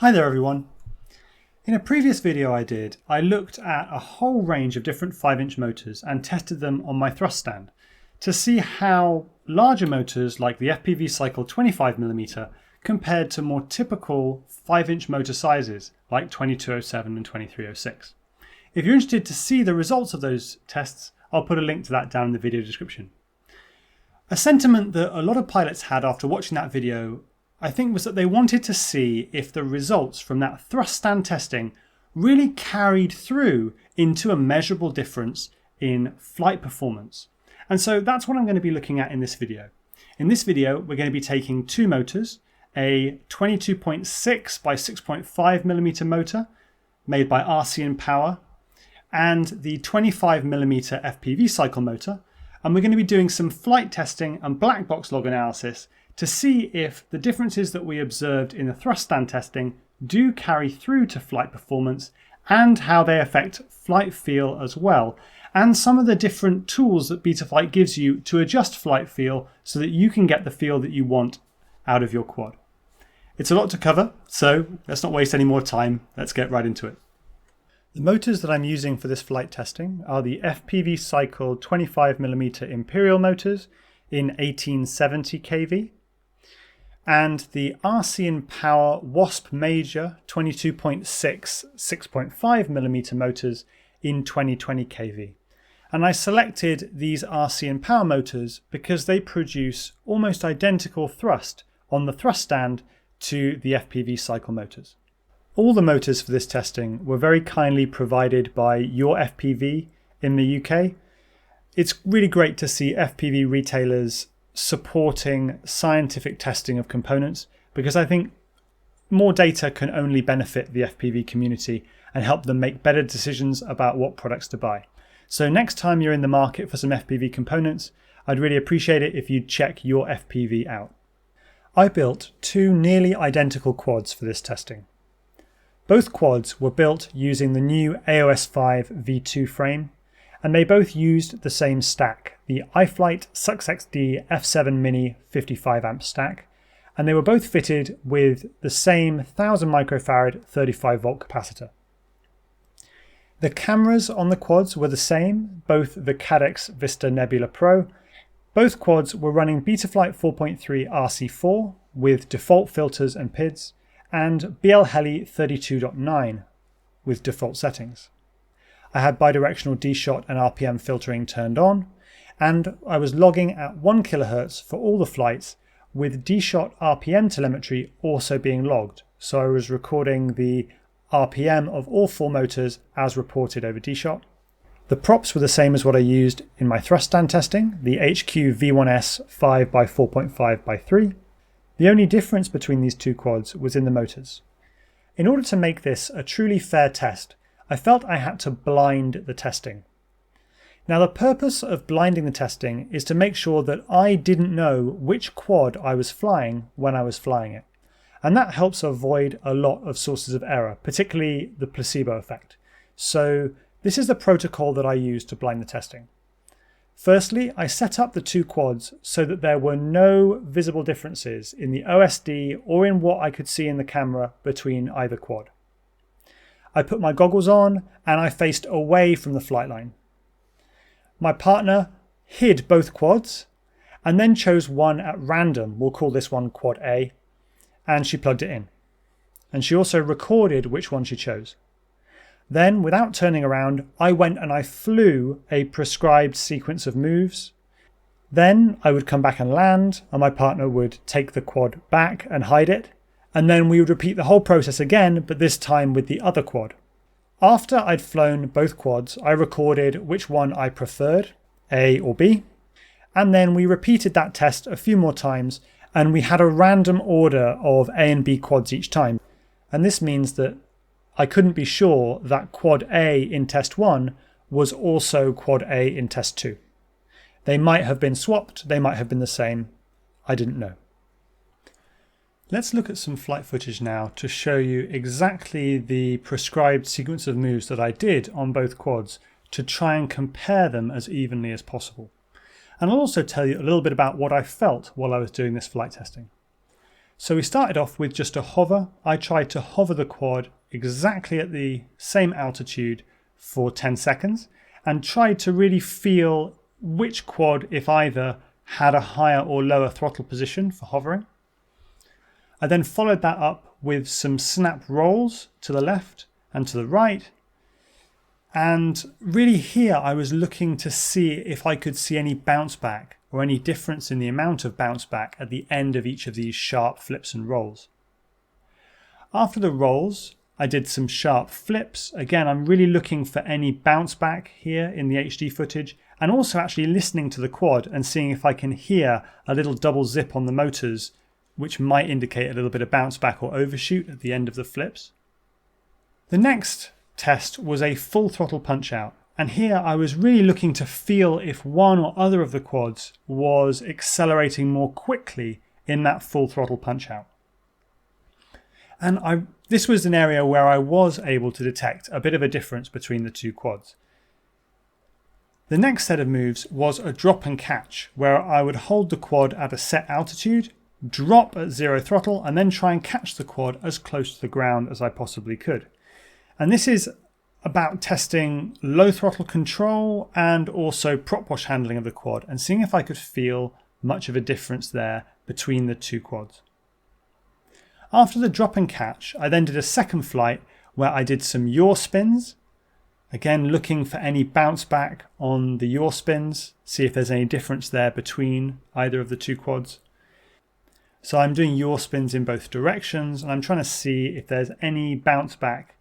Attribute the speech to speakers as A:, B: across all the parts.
A: Hi there everyone. In a previous video I looked at a whole range of different 5-inch motors and tested them on my thrust stand to see how larger motors like the FPVCycle 25mm compared to more typical 5-inch motor sizes like 2207 and 2306. If you're interested to see the results of those tests, I'll put a link to that down in the video description. A sentiment that a lot of pilots had after watching that video, I think, was that they wanted to see if the results from that thrust stand testing really carried through into a measurable difference in flight performance. And so that's what I'm going to be looking at in this video. In this video, we're going to be taking two motors, a 22.6 by 6.5mm motor made by RCinPower and the 25mm FPVCycle motor, and we're going to be doing some flight testing and black box log analysis to see if the differences that we observed in the thrust stand testing do carry through to flight performance and how they affect flight feel as well, and some of the different tools that Betaflight gives you to adjust flight feel so that you can get the feel that you want out of your quad. It's a lot to cover, so let's not waste any more time. Let's get right into it. The motors that I'm using for this flight testing are the FPVCycle 25mm Imperial motors in 1870 kV, and the RCinPower Wasp Major 22.6 6.5mm motors in 2020 kV. And I selected these RCinPower motors because they produce almost identical thrust on the thrust stand to the FPVCycle motors. All the motors for this testing were very kindly provided by Your FPV in the UK. It's really great to see FPV retailers supporting scientific testing of components, because I think more data can only benefit the FPV community and help them make better decisions about what products to buy. So next time you're in the market for some FPV components, I'd really appreciate it if you'd check Your FPV out. I built two nearly identical quads for this testing. Both quads were built using the new AOS5 V2 frame, and they both used the same stack, the iFlight SuxXD F7 Mini 55A stack, and they were both fitted with the same 1000 microfarad 35V capacitor. The cameras on the quads were the same, both the Cadex Vista Nebula Pro. Both quads were running Betaflight 4.3 RC4 with default filters and PIDs, and BL Heli 32.9 with default settings. I had bidirectional D-shot and RPM filtering turned on, and I was logging at 1 kHz for all the flights, with D-shot RPM telemetry also being logged. So I was recording the RPM of all four motors as reported over D-shot. The props were the same as what I used in my thrust stand testing, the HQ V1S 5x4.5x3. The only difference between these two quads was in the motors. In order to make this a truly fair test, I felt I had to blind the testing. Now, the purpose of blinding the testing is to make sure that I didn't know which quad I was flying when I was flying it. And that helps avoid a lot of sources of error, particularly the placebo effect. So this is the protocol that I used to blind the testing. Firstly, I set up the two quads so that there were no visible differences in the OSD or in what I could see in the camera between either quad. I put my goggles on and I faced away from the flight line. My partner hid both quads and then chose one at random. We'll call this one Quad A, and she plugged it in. And she also recorded which one she chose. Then, without turning around, I went and I flew a prescribed sequence of moves. Then I would come back and land, and my partner would take the quad back and hide it. And then we would repeat the whole process again, but this time with the other quad. After I'd flown both quads, I recorded which one I preferred, A or B, and then we repeated that test a few more times, and we had a random order of A and B quads each time. And this means that I couldn't be sure that quad A in test 1 was also quad A in test 2. They might have been swapped, they might have been the same, I didn't know. Let's look at some flight footage now to show you exactly the prescribed sequence of moves that I did on both quads to try and compare them as evenly as possible. And I'll also tell you a little bit about what I felt while I was doing this flight testing. So we started off with just a hover. I tried to hover the quad exactly at the same altitude for 10 seconds and tried to really feel which quad, if either, had a higher or lower throttle position for hovering. I then followed that up with some snap rolls to the left and to the right. And really here I was looking to see if I could see any bounce back or any difference in the amount of bounce back at the end of each of these sharp flips and rolls. After the rolls, I did some sharp flips. Again, I'm really looking for any bounce back here in the HD footage, and also actually listening to the quad and seeing if I can hear a little double zip on the motors, which might indicate a little bit of bounce back or overshoot at the end of the flips. The next test was a full throttle punch out. And here I was really looking to feel if one or other of the quads was accelerating more quickly in that full throttle punch out. And this was an area where I was able to detect a bit of a difference between the two quads. The next set of moves was a drop and catch, where I would hold the quad at a set altitude, drop at 0 throttle, and then try and catch the quad as close to the ground as I possibly could. And this is about testing low throttle control and also prop wash handling of the quad and seeing if I could feel much of a difference there between the two quads. After the drop and catch, I then did a second flight where I did some yaw spins, again looking for any bounce back on the yaw spins, see if there's any difference there between either of the two quads. So I'm doing yaw spins in both directions and I'm trying to see if there's any bounce back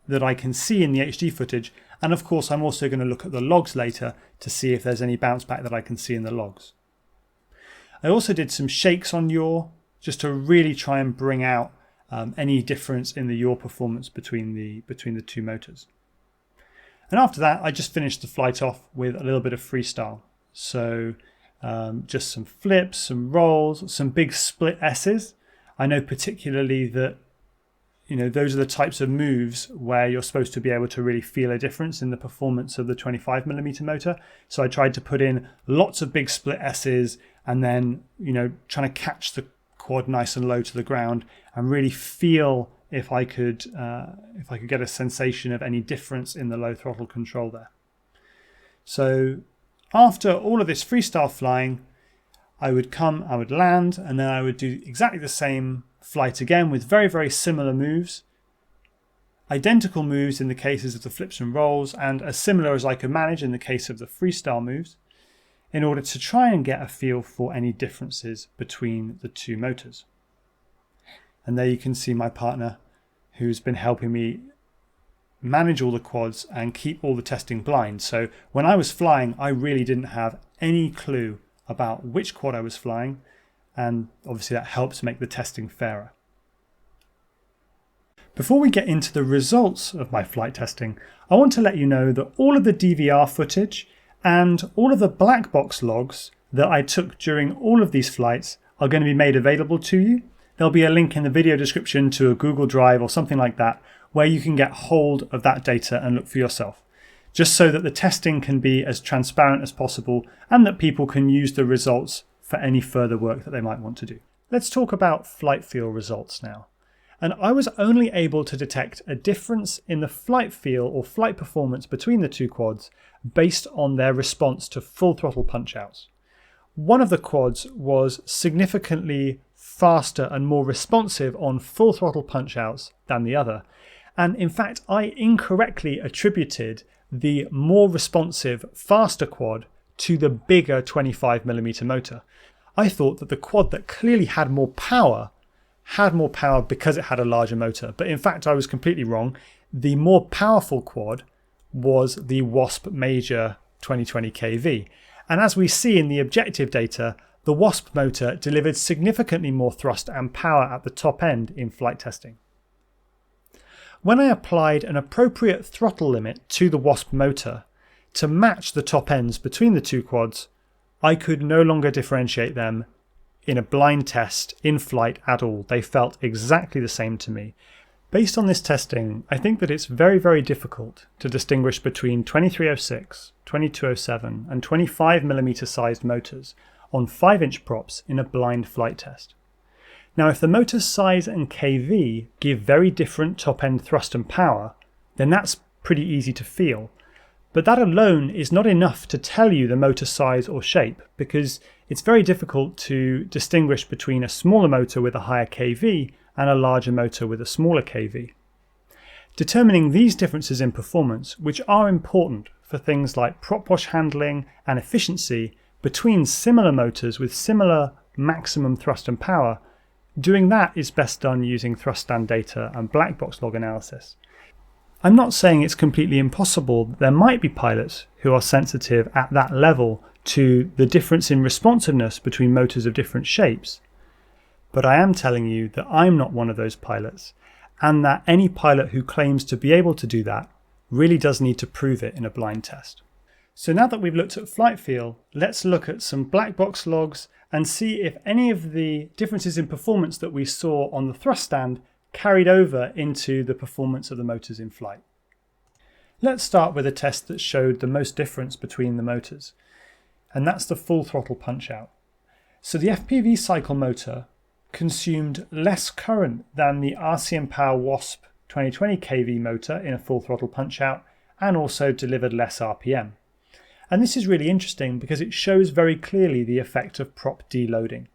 A: that I can see in the HD footage, and of course I'm also going to look at the logs later to see if there's any bounce back that I can see in the logs. I also did some shakes on yaw just to really try and bring out any difference in the yaw performance between the two motors. And after that I just finished the flight off with a little bit of freestyle. So just some flips, some rolls, some big split S's. I know particularly that those are the types of moves where you're supposed to be able to really feel a difference in the performance of the 25mm motor. So I tried to put in lots of big split S's and then, trying to catch the quad nice and low to the ground and really feel if I could get a sensation of any difference in the low throttle control there. So after all of this freestyle flying, I would land, and then I would do exactly the same flight again with very, very similar moves. Identical moves in the cases of the flips and rolls, and as similar as I could manage in the case of the freestyle moves, in order to try and get a feel for any differences between the two motors. And there you can see my partner, who's been helping me manage all the quads and keep all the testing blind. So when I was flying, I really didn't have any clue about which quad I was flying, and obviously that helps make the testing fairer. Before we get into the results of my flight testing, I want to let you know that all of the DVR footage and all of the black box logs that I took during all of these flights are going to be made available to you. There'll be a link in the video description to a Google Drive or something like that where you can get hold of that data and look for yourself, just so that the testing can be as transparent as possible and that people can use the results for any further work that they might want to do. Let's talk about flight feel results now. And I was only able to detect a difference in the flight feel or flight performance between the two quads based on their response to full throttle punch outs. One of the quads was significantly faster and more responsive on full throttle punch outs than the other. And in fact, I incorrectly attributed the more responsive, faster quad to the bigger 25mm motor. I thought that the quad that clearly had more power because it had a larger motor, but in fact I was completely wrong. The more powerful quad was the Wasp Major 2020 kV, and as we see in the objective data, the Wasp motor delivered significantly more thrust and power at the top end in flight testing. When I applied an appropriate throttle limit to the Wasp motor to match the top ends between the two quads, I could no longer differentiate them in a blind test in flight at all. They felt exactly the same to me. Based on this testing, I think that it's very, very difficult to distinguish between 2306, 2207 and 25mm sized motors on 5-inch props in a blind flight test. Now, if the motor size and kV give very different top-end thrust and power, then that's pretty easy to feel. But that alone is not enough to tell you the motor size or shape, because it's very difficult to distinguish between a smaller motor with a higher kV and a larger motor with a smaller kV. Determining these differences in performance, which are important for things like prop wash handling and efficiency between similar motors with similar maximum thrust and power, doing that is best done using thrust stand data and black box log analysis. I'm not saying it's completely impossible that there might be pilots who are sensitive at that level to the difference in responsiveness between motors of different shapes, but I am telling you that I'm not one of those pilots, and that any pilot who claims to be able to do that really does need to prove it in a blind test. So now that we've looked at flight feel, let's look at some black box logs and see if any of the differences in performance that we saw on the thrust stand carried over into the performance of the motors in flight. Let's start with a test that showed the most difference between the motors, and that's the full throttle punch out. So the FPVCycle motor consumed less current than the RCinPower Wasp 2020 kV motor in a full throttle punch out, and also delivered less RPM. And this is really interesting because it shows very clearly the effect of prop deloading.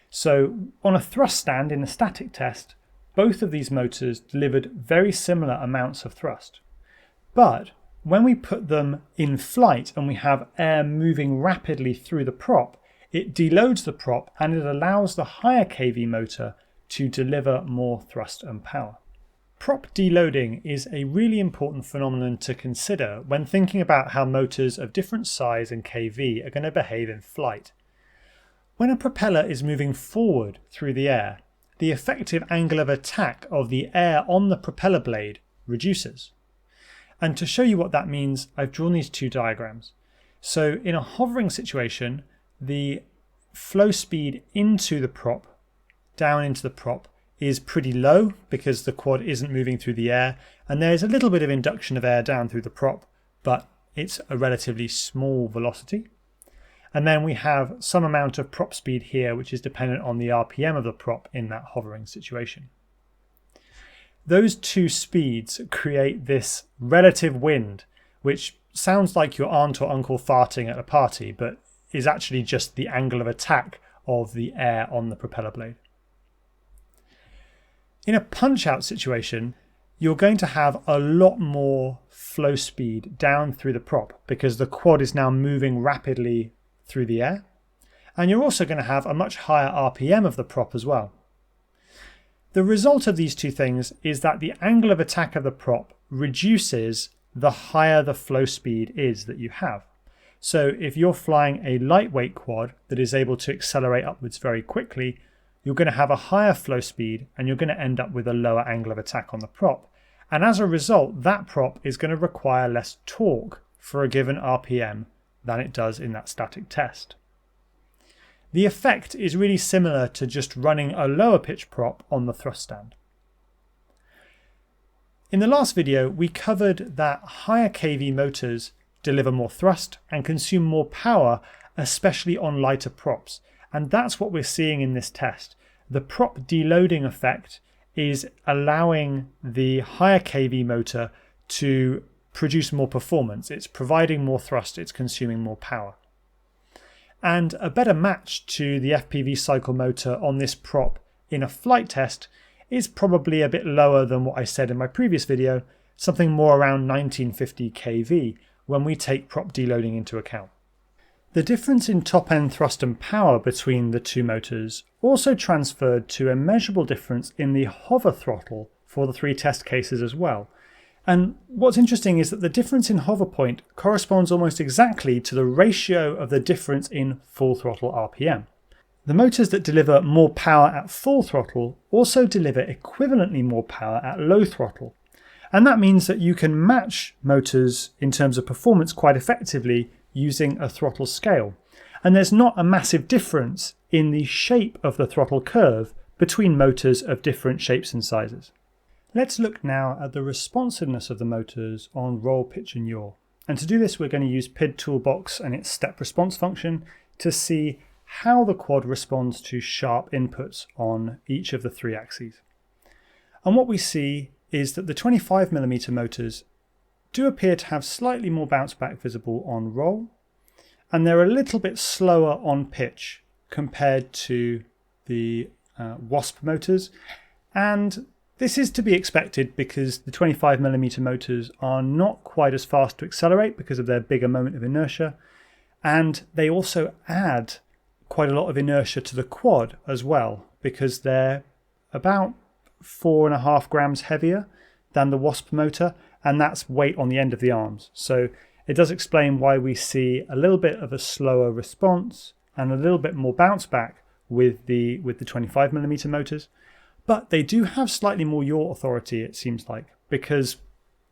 A: So on a thrust stand in a static test, both of these motors delivered very similar amounts of thrust. But when we put them in flight and we have air moving rapidly through the prop, it deloads the prop and it allows the higher kV motor to deliver more thrust and power. Prop deloading is a really important phenomenon to consider when thinking about how motors of different size and kV are going to behave in flight. When a propeller is moving forward through the air, the effective angle of attack of the air on the propeller blade reduces. And to show you what that means, I've drawn these two diagrams. So in a hovering situation, the flow speed into the prop, down into the prop, is pretty low because the quad isn't moving through the air, and there's a little bit of induction of air down through the prop, but it's a relatively small velocity. And then we have some amount of prop speed here, which is dependent on the RPM of the prop in that hovering situation. Those two speeds create this relative wind, which sounds like your aunt or uncle farting at a party, but is actually just the angle of attack of the air on the propeller blade. In a punch-out situation, you're going to have a lot more flow speed down through the prop because the quad is now moving rapidly through the air, and you're also going to have a much higher RPM of the prop as well. The result of these two things is that the angle of attack of the prop reduces the higher the flow speed is that you have. So if you're flying a lightweight quad that is able to accelerate upwards very quickly, you're going to have a higher flow speed and you're going to end up with a lower angle of attack on the prop. And as a result, that prop is going to require less torque for a given RPM than it does in that static test. The effect is really similar to just running a lower pitch prop on the thrust stand. In the last video, we covered that higher kV motors deliver more thrust and consume more power, especially on lighter props. And that's what we're seeing in this test. The prop deloading effect is allowing the higher kV motor to produce more performance. It's providing more thrust, it's consuming more power. And a better match to the FPVCycle motor on this prop in a flight test is probably a bit lower than what I said in my previous video, something more around 1950 kV when we take prop deloading into account. The difference in top-end thrust and power between the two motors also transferred to a measurable difference in the hover throttle for the three test cases as well. And what's interesting is that the difference in hover point corresponds almost exactly to the ratio of the difference in full throttle RPM. The motors that deliver more power at full throttle also deliver equivalently more power at low throttle. And that means that you can match motors in terms of performance quite effectively using a throttle scale. And there's not a massive difference in the shape of the throttle curve between motors of different shapes and sizes. Let's look now at the responsiveness of the motors on roll, pitch and yaw. And to do this, we're going to use PID Toolbox and its step response function to see how the quad responds to sharp inputs on each of the 3 axes. And what we see is that the 25mm motors do appear to have slightly more bounce back visible on roll, and they're a little bit slower on pitch compared to the Wasp motors. And this is to be expected because the 25mm motors are not quite as fast to accelerate because of their bigger moment of inertia, and they also add quite a lot of inertia to the quad as well because they're about 4.5 grams heavier than the Wasp motor, and that's weight on the end of the arms. So it does explain why we see a little bit of a slower response and a little bit more bounce back with the 25mm motors. But they do have slightly more yaw authority, it seems like, because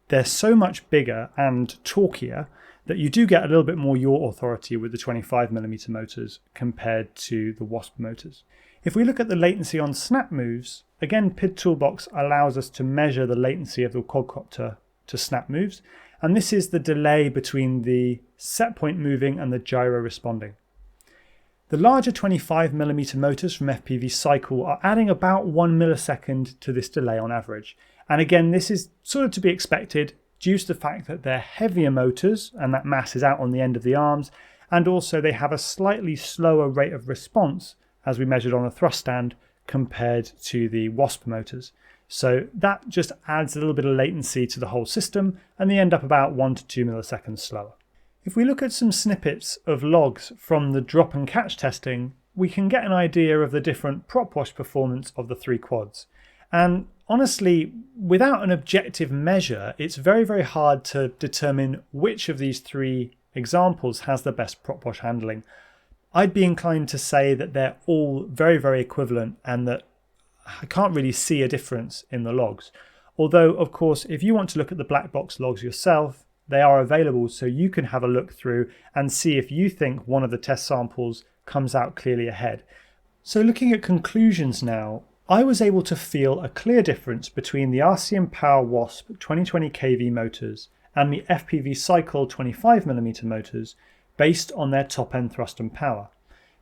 A: they're so much bigger and torquier that you do get a little bit more yaw authority with the 25mm motors compared to the Wasp motors. If we look at the latency on snap moves, again, PID Toolbox allows us to measure the latency of the quadcopter to snap moves, and this is the delay between the set point moving and the gyro responding. The larger 25mm motors from FPVCycle are adding about 1 millisecond to this delay on average. And again, this is sort of to be expected due to the fact that they're heavier motors and that mass is out on the end of the arms, and also they have a slightly slower rate of response as we measured on a thrust stand compared to the Wasp motors. So that just adds a little bit of latency to the whole system, and they end up about 1 to 2 milliseconds slower. If we look at some snippets of logs from the drop and catch testing, we can get an idea of the different prop wash performance of the 3 quads. And honestly, without an objective measure, it's very, very hard to determine which of these 3 examples has the best prop wash handling. I'd be inclined to say that they're all very, very equivalent and that I can't really see a difference in the logs. Although, of course, if you want to look at the black box logs yourself, they are available so you can have a look through and see if you think one of the test samples comes out clearly ahead. So looking at conclusions now, I was able to feel a clear difference between the RCinPower Wasp 2020 kV motors and the FPVCycle 25mm motors based on their top end thrust and power.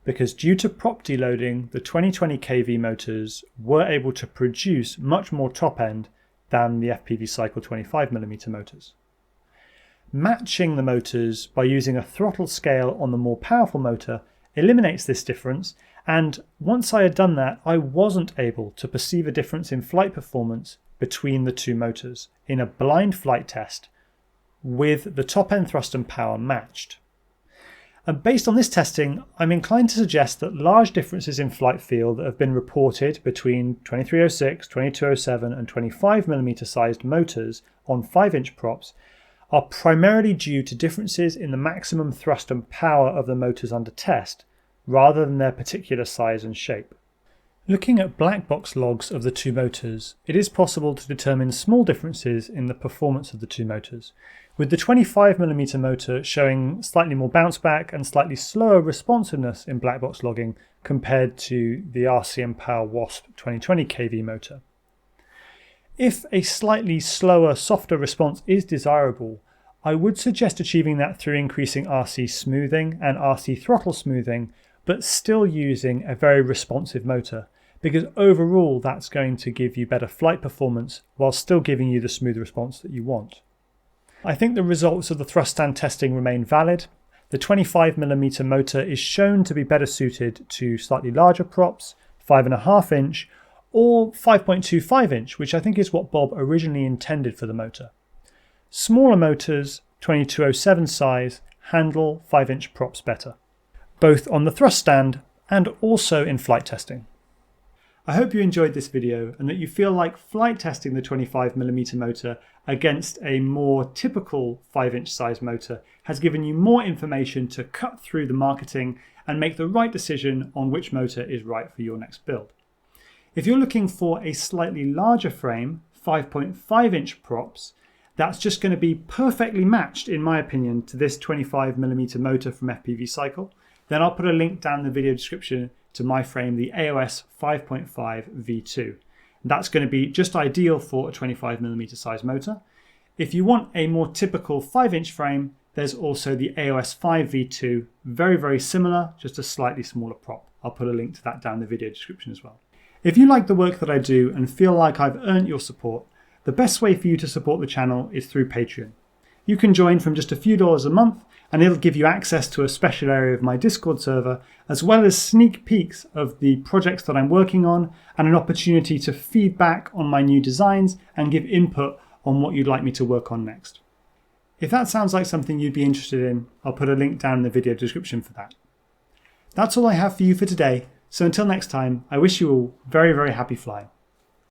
A: Because due to prop deloading, the 2020 kV motors were able to produce much more top end than the FPVCycle 25mm motors. Matching the motors by using a throttle scale on the more powerful motor eliminates this difference, and once I had done that, I wasn't able to perceive a difference in flight performance between the 2 motors in a blind flight test with the top end thrust and power matched. And based on this testing, I'm inclined to suggest that large differences in flight feel that have been reported between 2306, 2207 and 25mm sized motors on 5-inch props are primarily due to differences in the maximum thrust and power of the motors under test, rather than their particular size and shape. Looking at black box logs of the 2 motors, it is possible to determine small differences in the performance of the 2 motors, with the 25mm motor showing slightly more bounce back and slightly slower responsiveness in black box logging compared to the RCinPower Wasp 2020 kV motor. If a slightly slower, softer response is desirable, I would suggest achieving that through increasing RC smoothing and RC throttle smoothing, but still using a very responsive motor, because overall that's going to give you better flight performance while still giving you the smooth response that you want. I think the results of the thrust stand testing remain valid. The 25mm motor is shown to be better suited to slightly larger props, 5.5-inch, or 5.25-inch, which I think is what Bob originally intended for the motor. Smaller motors, 2207 size, handle 5-inch props better, both on the thrust stand and also in flight testing. I hope you enjoyed this video and that you feel like flight testing the 25mm motor against a more typical 5-inch size motor has given you more information to cut through the marketing and make the right decision on which motor is right for your next build. If you're looking for a slightly larger frame, 5.5-inch props, that's just going to be perfectly matched, in my opinion, to this 25mm motor from FPVCycle, then I'll put a link down in the video description to my frame, the AOS 5.5 V2. That's going to be just ideal for a 25mm size motor. If you want a more typical 5-inch frame, there's also the AOS 5 V2, very similar, just a slightly smaller prop. I'll put a link to that down in the video description as well. If you like the work that I do and feel like I've earned your support, the best way for you to support the channel is through Patreon. You can join from just a few dollars a month, and it'll give you access to a special area of my Discord server, as well as sneak peeks of the projects that I'm working on, and an opportunity to feedback on my new designs and give input on what you'd like me to work on next. If that sounds like something you'd be interested in, I'll put a link down in the video description for that. That's all I have for you for today, so until next time, I wish you all very happy flying.